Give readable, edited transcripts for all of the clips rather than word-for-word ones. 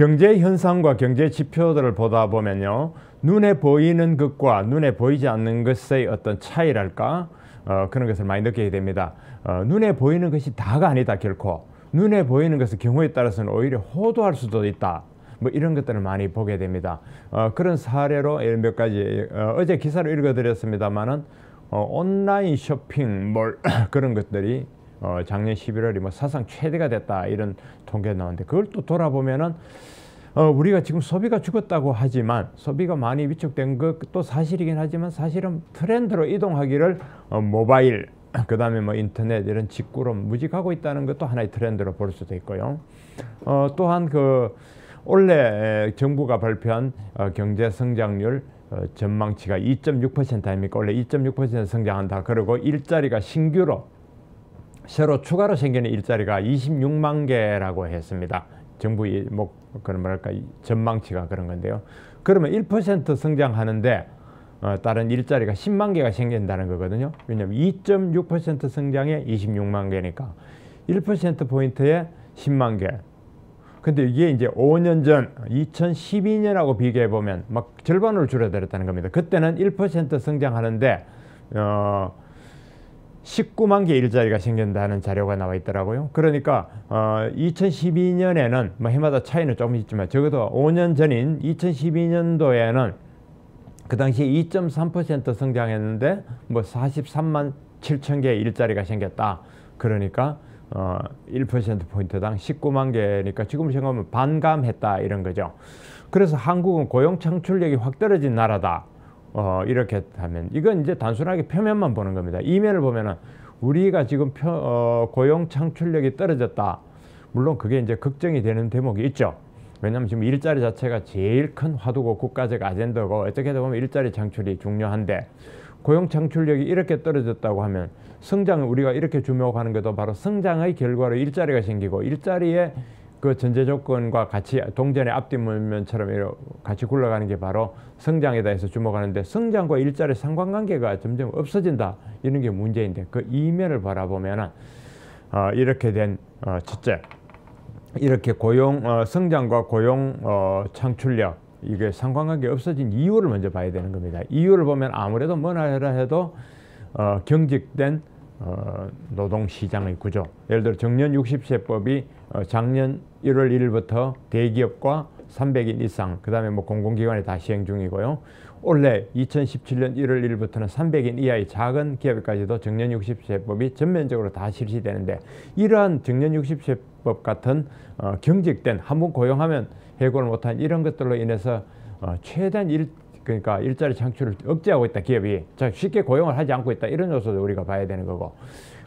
경제 현상과 경제 지표들을 보다 보면요, 눈에 보이는 것과 눈에 보이지 않는 것의 어떤 차이랄까, 그런 것을 많이 느끼게 됩니다. 눈에 보이는 것이 다가 아니다, 결코. 눈에 보이는 것은 경우에 따라서는 오히려 호도할 수도 있다. 뭐 이런 것들을 많이 보게 됩니다. 그런 사례로 몇 가지, 어제 기사를 읽어드렸습니다만은 온라인 쇼핑몰 그런 것들이 작년 11월이 뭐 사상 최대가 됐다, 이런 통계가 나오는데, 그걸 또 돌아보면은 우리가 지금 소비가 죽었다고 하지만, 소비가 많이 위축된 것도 사실이긴 하지만, 사실은 트렌드로 이동하기를 모바일, 그 다음에 뭐 인터넷 이런 직구로 무직하고 있다는 것도 하나의 트렌드로 볼 수도 있고요. 또한 그 올해 정부가 발표한 경제 성장률 전망치가 2.6% 아닙니까? 원래 2.6% 성장한다. 그리고 일자리가 신규로 새로 추가로 생기는 일자리가 26만 개라고 했습니다. 정부 뭐 그런 뭐랄까 전망치가 그런 건데요. 그러면 1% 성장하는데 다른 일자리가 10만 개가 생긴다는 거거든요. 왜냐하면 2.6% 성장에 26만 개니까 1% 포인트에 10만 개. 근데 이게 이제 5년 전 2012년하고 비교해 보면 막 절반으로 줄어들었다는 겁니다. 그때는 1% 성장하는데 19만 개 일자리가 생긴다는 자료가 나와 있더라고요. 그러니까 2012년에는 뭐 해마다 차이는 조금 있지만 적어도 5년 전인 2012년도에는 그 당시에 2.3% 성장했는데 뭐 43만 7천 개의 일자리가 생겼다. 그러니까 1%포인트당 19만 개니까 지금 생각하면 반감했다, 이런 거죠. 그래서 한국은 고용 창출력이 확 떨어진 나라다. 이렇게 하면 이건 이제 단순하게 표면만 보는 겁니다. 이면을 보면은 우리가 지금 고용 창출력이 떨어졌다. 물론 그게 이제 걱정이 되는 대목이 있죠. 왜냐하면 지금 일자리 자체가 제일 큰 화두고 국가적 아젠다고, 어떻게 보면 일자리 창출이 중요한데, 고용 창출력이 이렇게 떨어졌다고 하면 성장을 우리가 이렇게 주목하는 것도 바로 성장의 결과로 일자리가 생기고, 일자리의 그 전제 조건과 같이 동전의 앞뒷면처럼 같이 굴러가는 게 바로 성장에다 해서 주목하는데, 성장과 일자리 상관관계가 점점 없어진다, 이런 게 문제인데, 그 이면을 바라보면은 이렇게 된 첫째, 이렇게 성장과 고용 창출력, 이게 상관관계 없어진 이유를 먼저 봐야 되는 겁니다. 이유를 보면 아무래도 뭐나 해도 경직된 노동시장의 구조. 예를 들어 정년 60세법이 작년 1월 1일부터 대기업과 300인 이상, 그 다음에 뭐 공공기관에 다 시행 중이고요. 올해 2017년 1월 1일부터는 300인 이하의 작은 기업까지도 정년 60세법이 전면적으로 다 실시되는데, 이러한 정년 60세법 같은 경직된, 한번 고용하면 해고를 못한 이런 것들로 인해서 최대한 그러니까 일자리 창출을 억제하고 있다, 기업이. 자, 쉽게 고용을 하지 않고 있다, 이런 요소도 우리가 봐야 되는 거고,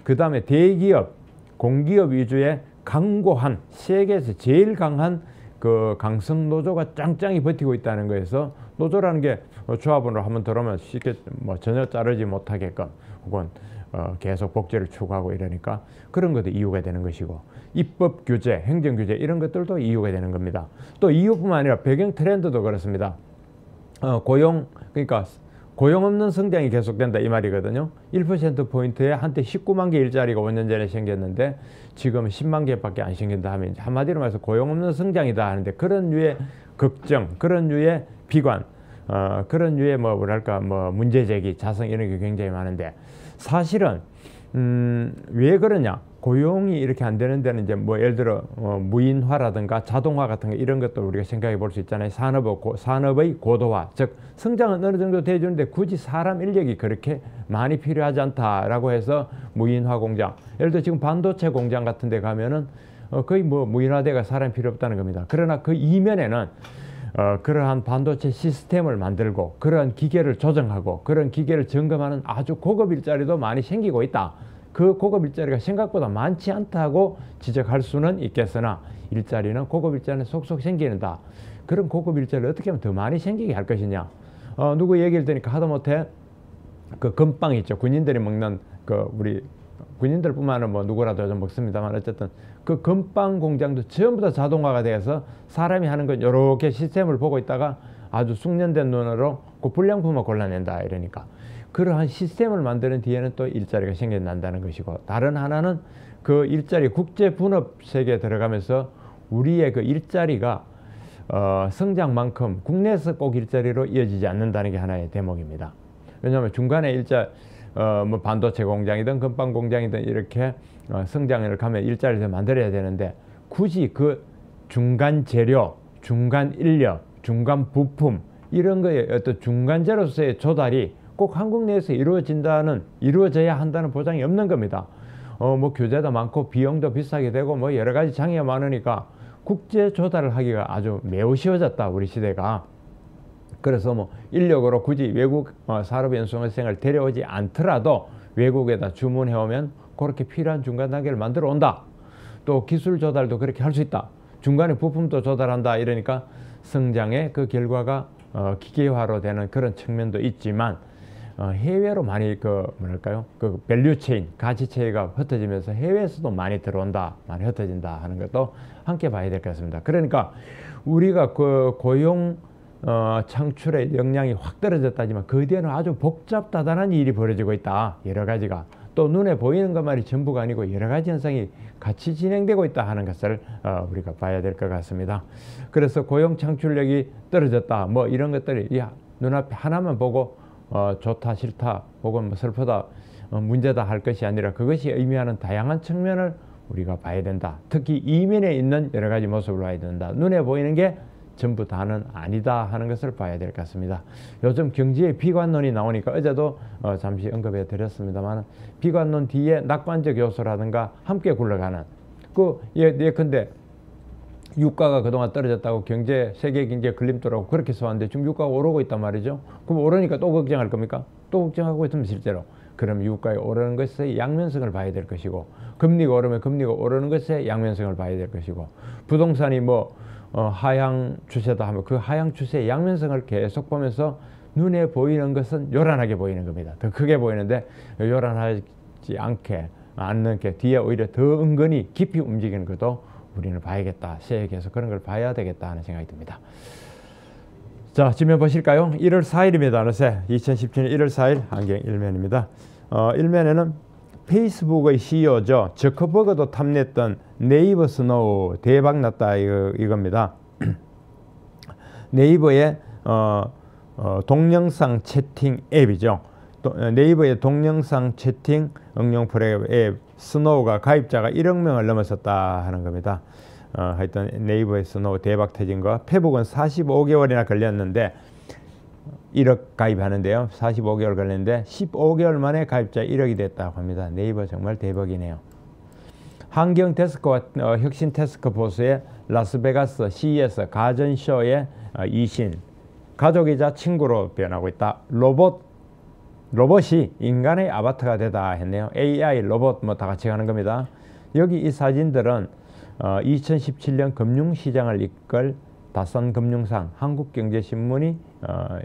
그 다음에 대기업, 공기업 위주의 강고한, 세계에서 제일 강한 그 강성 노조가 짱짱이 버티고 있다는 거에서, 노조라는 게 조합원으로 한번 들어오면 쉽게 뭐 전혀 자르지 못하게끔 혹은 계속 복지를 추구하고 이러니까 그런 것도 이유가 되는 것이고, 입법 규제, 행정 규제 이런 것들도 이유가 되는 겁니다. 또 이유뿐만 아니라 배경 트렌드도 그렇습니다. 그러니까 고용 없는 성장이 계속된다, 이 말이거든요. 1%포인트에 한때 19만 개 일자리가 5년 전에 생겼는데 지금 10만 개밖에 안 생긴다 하면, 한마디로 말해서 고용 없는 성장이다 하는데, 그런 류의 걱정, 그런 류의 비관, 그런 류의 뭐랄까 문제 제기, 자성 이런 게 굉장히 많은데, 사실은 왜 그러냐? 고용이 이렇게 안 되는 데는 이제 뭐 예를 들어 무인화라든가 자동화 같은 거, 이런 것도 우리가 생각해 볼 수 있잖아요. 산업의 고도화, 즉 성장은 어느 정도 돼주는데 굳이 사람 인력이 그렇게 많이 필요하지 않다라고 해서 무인화 공장, 예를 들어 지금 반도체 공장 같은 데 가면은 거의 뭐 무인화돼가 사람이 필요 없다는 겁니다. 그러나 그 이면에는 그러한 반도체 시스템을 만들고 그러한 기계를 조정하고 그런 기계를 점검하는 아주 고급 일자리도 많이 생기고 있다. 그 고급 일자리가 생각보다 많지 않다고 지적할 수는 있겠으나, 일자리는 고급 일자리는 속속 생기는다. 그런 고급 일자리를 어떻게 하면 더 많이 생기게 할 것이냐. 누구 얘기를 들으니까 하다못해 그 건빵 있죠. 군인들이 먹는 그 우리 군인들뿐만 아니라 뭐 누구라도 좀 먹습니다만, 어쨌든 그 건빵 공장도 전부 다 자동화가 돼서 사람이 하는 건 이렇게 시스템을 보고 있다가 아주 숙련된 눈으로 그 불량품을 골라낸다, 이러니까 그러한 시스템을 만드는 뒤에는 또 일자리가 생겨난다는 것이고, 다른 하나는 그 일자리 국제 분업 세계에 들어가면서 우리의 그 일자리가 성장만큼 국내에서 꼭 일자리로 이어지지 않는다는 게 하나의 대목입니다. 왜냐하면 중간에 뭐 반도체 공장이든 금방 공장이든 이렇게 성장을 가면 일자리를 만들어야 되는데 굳이 그 중간 재료, 중간 인력, 중간 부품 이런 거에 어떤 중간재로서의 조달이 꼭 한국 내에서 이루어져야 한다는 보장이 없는 겁니다. 뭐 규제도 많고 비용도 비싸게 되고 뭐 여러 가지 장애가 많으니까 국제 조달을 하기가 아주 매우 쉬워졌다, 우리 시대가. 그래서 뭐 인력으로 굳이 외국 산업연수원생을 데려오지 않더라도 외국에다 주문해 오면 그렇게 필요한 중간 단계를 만들어 온다. 또 기술 조달도 그렇게 할 수 있다. 중간에 부품도 조달한다. 이러니까 성장의 그 결과가 기계화로 되는 그런 측면도 있지만 해외로 많이 그 밸류체인, 가치체계가 흩어지면서 해외에서도 많이 들어온다, 많이 흩어진다 하는 것도 함께 봐야 될 것 같습니다. 그러니까 우리가 그 고용 창출의 역량이 확 떨어졌다지만 그 뒤에는 아주 복잡다단한 일이 벌어지고 있다. 여러 가지가. 또 눈에 보이는 것만이 전부가 아니고 여러 가지 현상이 같이 진행되고 있다 하는 것을 우리가 봐야 될 것 같습니다. 그래서 고용 창출력이 떨어졌다, 뭐 이런 것들이 눈앞에 하나만 보고 좋다 싫다 혹은 뭐 슬프다 문제다 할 것이 아니라 그것이 의미하는 다양한 측면을 우리가 봐야 된다. 특히 이면에 있는 여러 가지 모습을 봐야 된다. 눈에 보이는 게 전부 다는 아니다 하는 것을 봐야 될 것 같습니다. 요즘 경제의 비관론이 나오니까 어제도 잠시 언급해 드렸습니다만 비관론 뒤에 낙관적 요소라든가 함께 굴러가는 예컨대 유가가 그동안 떨어졌다고 세계 경제 걸림돌하고 그렇게 써왔는데 지금 유가가 오르고 있단 말이죠. 그럼 오르니까 또 걱정할 겁니까? 또 걱정하고 있으면 실제로. 그럼 유가에 오르는 것의 양면성을 봐야 될 것이고, 금리가 오르면 금리가 오르는 것의 양면성을 봐야 될 것이고, 부동산이 하향 추세다 하면 그 하향 추세의 양면성을 계속 보면서 눈에 보이는 것은 요란하게 보이는 겁니다. 더 크게 보이는데 요란하지 않는 게 뒤에 오히려 더 은근히 깊이 움직이는 것도 우리는 봐야겠다. 세계에서 그런 걸 봐야 되겠다 하는 생각이 듭니다. 자, 지면 보실까요? 1월 4일입니다. 어느새 2017년 1월 4일 한경 1면입니다. 1면에는 페이스북의 CEO죠. 저커버그도 탐냈던 네이버 스노우 대박 났다 이겁니다. 네이버의 동영상 채팅 앱이죠. 네이버의 동영상 채팅 응용 프로그램 앱 스노우가 가입자가 1억 명을 넘어섰다 하는 겁니다. 하여튼 네이버의 스노우 대박 터진 거. 페북은 45개월이나 걸렸는데 1억 가입하는데요. 45개월 걸렸는데 15개월 만에 가입자 1억이 됐다고 합니다. 네이버 정말 대박이네요. 한경 데스크와 혁신 태스크포스의 라스베가스 CES 가전쇼의 이신, 가족이자 친구로 변하고 있다. 로봇이 인간의 아바타가 되다 했네요. AI, 로봇 다 같이 가는 겁니다. 여기 이 사진들은 2017년 금융시장을 이끌 다선금융상 한국경제신문이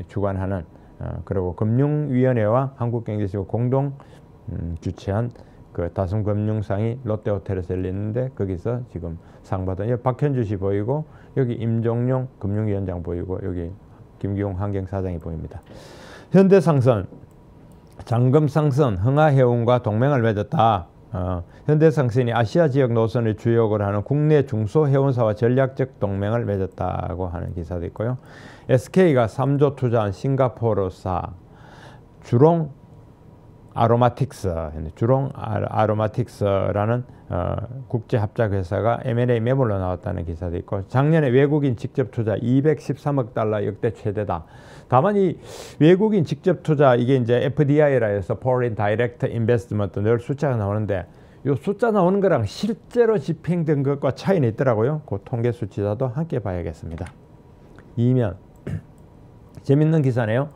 주관하는 그리고 금융위원회와 한국경제신문 공동 주최한 그 다선금융상이 롯데호텔에서 열렸는데 거기서 지금 상 받은 여기 박현주 씨 보이고 여기 임종용 금융위원장 보이고 여기 김기용 한경사장이 보입니다. 현대상선, 장금상선, 흥하해운과 동맹을 맺었다. 현대상선이 아시아 지역 노선을 주역으로 하는 국내 중소해운사와 전략적 동맹을 맺었다고 하는 기사도 있고요. SK가 3조 투자한 싱가포르사 주롱 아로마틱스라는 국제합작회사가 M&A 매물로 나왔다는 기사도 있고, 작년에 외국인 직접 투자 213억 달러 역대 최대다. 다만 이 외국인 직접 투자 이게 이제 FDI라 해서 Foreign Direct Investment 늘 숫자가 나오는데 이 숫자 나오는 거랑 실제로 집행된 것과 차이는 있더라고요. 그 통계 수치자도 함께 봐야겠습니다. 2면 재밌는 기사네요.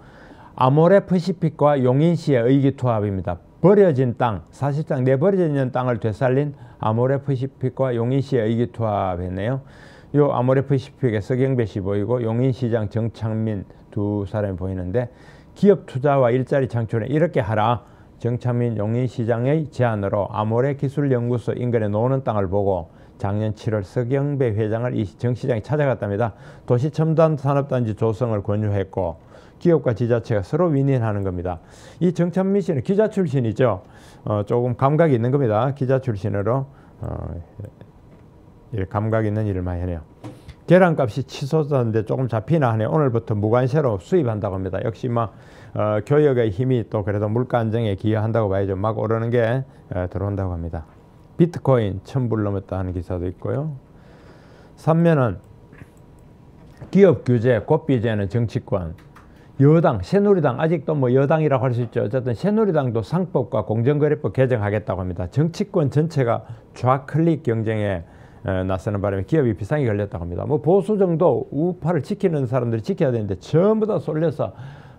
아모레퍼시픽과 용인시의 의기투합입니다. 버려진 땅, 사실상 내버려져 있는 땅을 되살린 아모레퍼시픽과 용인시의 의기투합했네요. 요 아모레퍼시픽의 서경배 씨 보이고 용인시장 정창민 두 사람이 보이는데, 기업 투자와 일자리 창출에 이렇게 하라. 정창민 용인시장의 제안으로 아모레기술연구소 인근에 노는 땅을 보고 작년 7월 서경배 회장을 이 정 시장이 찾아갔답니다. 도시첨단산업단지 조성을 권유했고 기업과 지자체가 서로 윈윈하는 겁니다. 이 정창민 씨는 기자 출신이죠. 조금 감각이 있는 겁니다. 기자 출신으로 감각 있는 일을 많이 해요. 계란값이 치솟았는데 조금 잡히나 하네. 오늘부터 무관세로 수입한다고 합니다. 역시 막 교역의 힘이 또 그래도 물가 안정에 기여한다고 봐야죠. 막 오르는 게 들어온다고 합니다. 비트코인 1000불 넘었다 하는 기사도 있고요. 3면은 기업 규제, 고비제는 정치권, 여당, 새누리당, 아직도 뭐 여당이라고 할 수 있죠. 어쨌든 새누리당도 상법과 공정거래법 개정하겠다고 합니다. 정치권 전체가 좌클릭 경쟁에 나서는 바람에 기업이 비상이 걸렸다고 합니다. 뭐 보수 정도 우파를 지키는 사람들이 지켜야 되는데 전부 다 쏠려서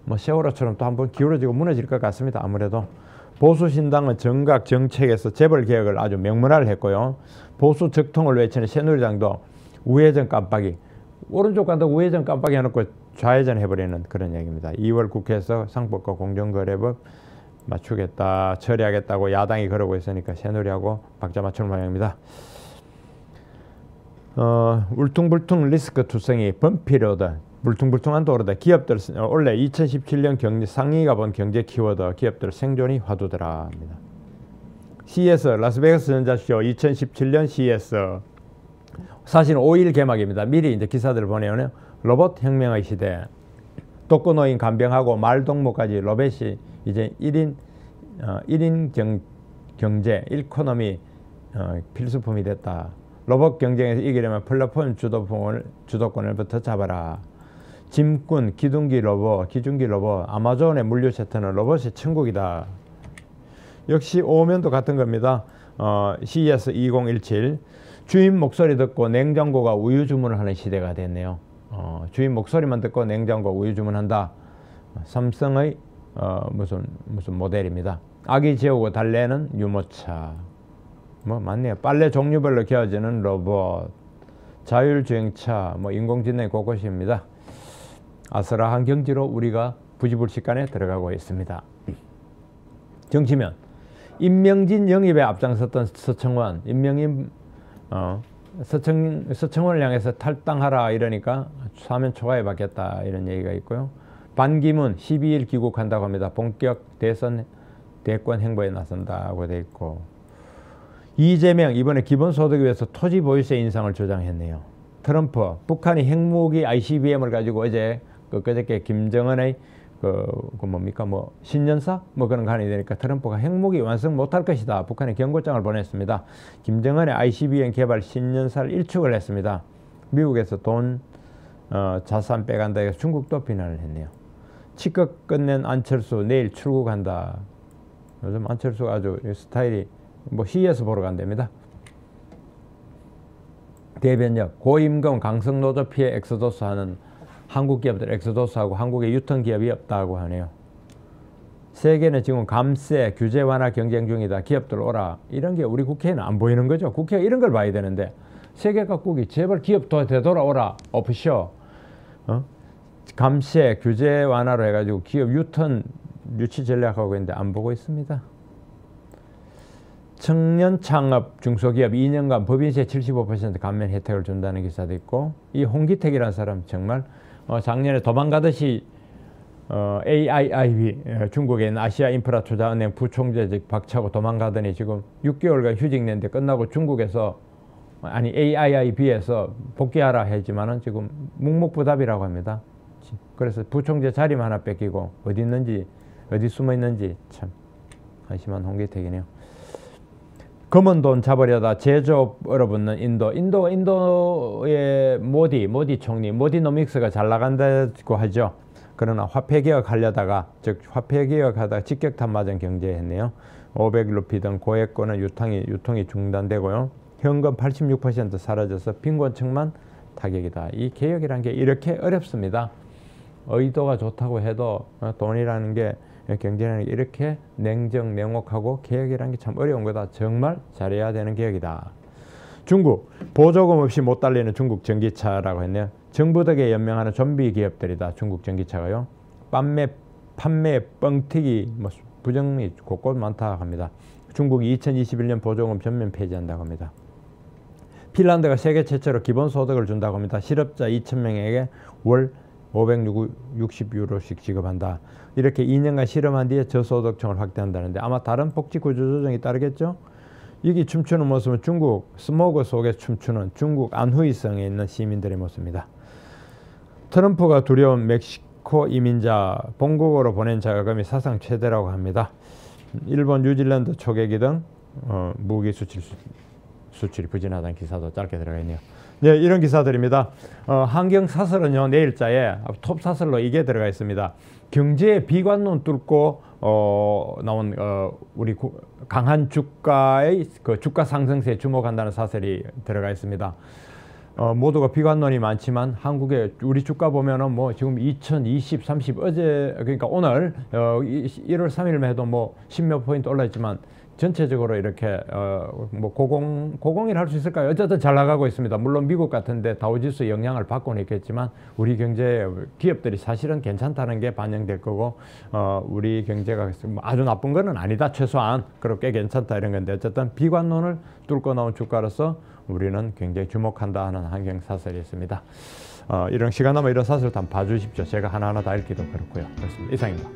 뭐 세월호처럼 또 한번 기울어지고 무너질 것 같습니다. 아무래도 보수 신당은 정각 정책에서 재벌 개혁을 아주 명문화를 했고요. 보수 적통을 외치는 새누리당도 우회전 깜빡이, 오른쪽 간다고 우회전 깜빡이 해놓고 좌회전 해버리는 그런 얘기입니다. 2월 국회에서 상법과 공정거래법 맞추겠다, 처리하겠다고 야당이 그러고 있으니까 새누리하고 박자 맞추는 모양입니다. 울퉁불퉁 리스크 투성이 번피로다. 물퉁불퉁한 도로다. 기업들 원래 2017년 경제 상위가 본 경제 키워드 기업들 생존이 화두더라 합니다. CES 라스베가스 전자쇼 2017년 CES 사실은 5일 개막입니다. 미리 이제 기사들을 보내오네요. 로봇 혁명의 시대. 독거노인 간병하고 말동무까지 로봇이 이제 1인 경제, 일코노미 필수품이 됐다. 로봇 경쟁에서 이기려면 플랫폼 주도권을부터 잡아라. 짐꾼, 기중기 로봇, 아마존의 물류센터는 로봇의 천국이다. 역시 오면도 같은 겁니다. CES 2017 주인 목소리 듣고 냉장고가 우유 주문을 하는 시대가 됐네요. 주인 목소리만 듣고 냉장고 우유 주문한다. 삼성의 무슨 모델입니다. 아기 재우고 달래는 유모차. 뭐 맞네요. 빨래 종류별로 개어지는 로봇, 자율주행차, 뭐 인공지능 곳곳입니다. 아슬아한 경지로 우리가 부지불식간에 들어가고 있습니다. 정치면 임명진 영입에 앞장섰던 서청원, 서청원을 향해서 탈당하라 이러니까 사면 초과해 받겠다 이런 얘기가 있고요. 반기문 12일 귀국한다고 합니다. 본격 대선 대권 행보에 나선다고 돼 있고, 이재명 이번에 기본소득에 위해서 토지 보유세 인상을 주장했네요. 트럼프 북한이 핵무기 ICBM을 가지고 어제 그저께 김정은의 뭡니까 신년사 그런 거 하니 되니까 트럼프가 핵무기 완성 못할 것이다. 북한에 경고장을 보냈습니다. 김정은의 ICBM 개발 신년사를 일축을 했습니다. 미국에서 돈 자산 빼간다 해서 중국도 비난을 했네요. 치껏 끝낸 안철수 내일 출국한다. 요즘 안철수가 아주 스타일이 CES 보러 간답니다. 대변역 고임금 강성노조 피해 엑소도스 하는 한국 기업들 엑소도스하고 한국의 유통기업이 없다고 하네요. 세계는 지금 감세, 규제 완화 경쟁 중이다. 기업들 오라. 이런 게 우리 국회에는 안 보이는 거죠. 국회가 이런 걸 봐야 되는데 세계 각국이 제발 기업 되돌아오라. 오프쇼. 감세, 규제 완화로 해가지고 기업 유치 전략하고 있는데 안 보고 있습니다. 청년 창업 중소기업 2년간 법인세 75% 감면 혜택을 준다는 기사도 있고, 이 홍기택이라는 사람 정말 작년에 도망가듯이 AIIB 중국에 있는 아시아인프라투자은행 부총재직 박차고 도망가더니 지금 6개월간 휴직 냈는데 끝나고 중국에서 AIIB에서 복귀하라 했지만은 지금 묵묵부답이라고 합니다. 그래서 부총재 자리만 하나 뺏기고 어디 숨어 있는지 참 한심한 홍기택이네요. 검은 돈 잡으려다 제조업 얼어붙는 인도의 모디 총리, 모디노믹스가 잘 나간다고 하죠. 그러나 화폐개혁 하려다가 직격탄 맞은 경제했네요. 500루피 등 고액권은 유통이 중단되고요. 현금 86% 사라져서 빈곤층만 타격이다. 이 개혁이란 게 이렇게 어렵습니다. 의도가 좋다고 해도 돈이라는 게, 경제라는 게 이렇게 냉정하고 개혁이라는 게 참 어려운 거다. 정말 잘해야 되는 개혁이다. 중국 보조금 없이 못 달리는 중국 전기차라고 했네요. 정부 덕에 연명하는 좀비 기업들이다. 중국 전기차가요. 판매 뻥튀기 부정이 곳곳 많다 합니다. 중국이 2021년 보조금 전면 폐지한다고 합니다. 핀란드가 세계 최초로 기본소득을 준다고 합니다. 실업자 2,000명에게 월 560유로씩 지급한다. 이렇게 2년간 실험한 뒤에 저소득층을 확대한다는데 아마 다른 복지 구조 조정이 따르겠죠. 여기 춤추는 모습은 중국 스모그 속에 춤추는 중국 안후이성에 있는 시민들의 모습입니다. 트럼프가 두려운 멕시코 이민자 본국으로 보낸 자금이 사상 최대라고 합니다. 일본, 뉴질랜드 초계기 등 무기 수출이 부진하다는 기사도 짧게 들어가 있네요. 네, 이런 기사들입니다. 한경 사설은요, 내일자에 톱 사설로 이게 들어가 있습니다. 경제의 비관론 뚫고 나온 우리 강한 주가의 그 주가 상승세에 주목한다는 사설이 들어가 있습니다. 모두가 비관론이 많지만 한국의 우리 주가 보면은 뭐 지금 2020, 30 어제 그러니까 오늘 1월 3일만 해도 뭐 10몇 포인트 올라있지만 전체적으로 이렇게 뭐 고공일 할 수 있을까요? 어쨌든 잘 나가고 있습니다. 물론 미국 같은데 다우지수 영향을 받고는 있겠지만 우리 경제 기업들이 사실은 괜찮다는 게 반영될 거고 우리 경제가 아주 나쁜 거는 아니다. 최소한 그렇게 괜찮다 이런 건데 어쨌든 비관론을 뚫고 나온 주가로서 우리는 굉장히 주목한다 하는 한경 사설이 있습니다. 이런 시간 나면 이런 사설도 한번 봐주십시오. 제가 하나하나 다 읽기도 그렇고요. 그렇습니다. 이상입니다.